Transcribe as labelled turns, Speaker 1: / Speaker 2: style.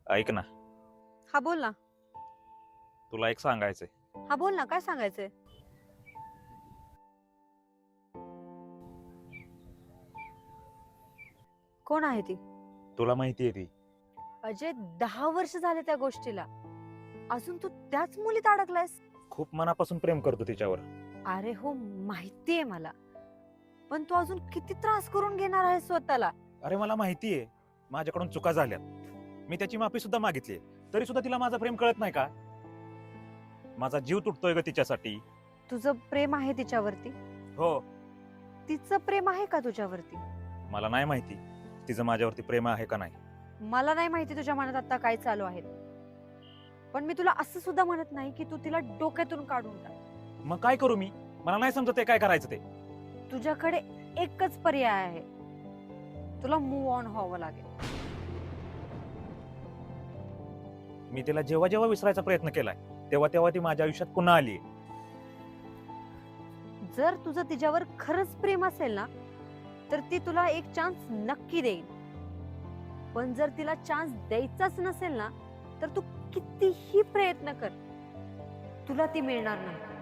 Speaker 1: ऐक ना,
Speaker 2: हा बोल ना.
Speaker 1: तुला एक सांगायचंय.
Speaker 2: हा बोल ना, काय सांगायचंय? कोण आहे ती?
Speaker 1: तुला माहितीये ती.
Speaker 2: अजय, 10 वर्ष झाले त्या गोष्टीला. अजून तू त्याच मुलीत अडकलायस?
Speaker 1: खूप मनापासून प्रेम करतो तिच्यावर.
Speaker 2: अरे हो, माहितीये मला. पण तू अजून किती त्रास करून घेणार आहेस स्वतःला?
Speaker 1: अरे मला माहितीये माझ्याकडून चुका झाल्यात. मी त्याची माफी सुद्धा मागितली, तरी सुद्धा तिला माझं प्रेम कळत नाही का? माझा जीव तुटतोय ग तिच्यासाठी.
Speaker 2: तुझं प्रेम आहे तिच्यावरती?
Speaker 1: हो.
Speaker 2: तिचं प्रेम आहे का तुझ्यावरती?
Speaker 1: मला नाही माहिती तिचं माझ्यावरती प्रेम आहे का नाही.
Speaker 2: मला नाही माहिती तुझ्या मनात आता काय चालू आहे. पण मी तुला असं सुद्धा म्हणत नाही की तू तिला डोक्यातून काढून टाक.
Speaker 1: मग काय करू मी? मला नाही समजत काय करायचं ते.
Speaker 2: तुझ्याकडे एकच पर्याय आहे. तुला मूव ऑन व्हावं लागेल.
Speaker 1: मी तिला जेव्हा जेव्हा विसरायचा प्रयत्न केलाय तेव्हा तेव्हा ती माझ्या आयुष्यात पुन्हा आली.
Speaker 2: जर तुझं तिच्यावर खरंच प्रेम असेल ना, तर ती तुला एक चान्स नक्की देईल. पण जर तिला चान्स द्यायचाच नसेल ना, तर तू कितीही प्रयत्न कर, तुला ती मिळणार नाही.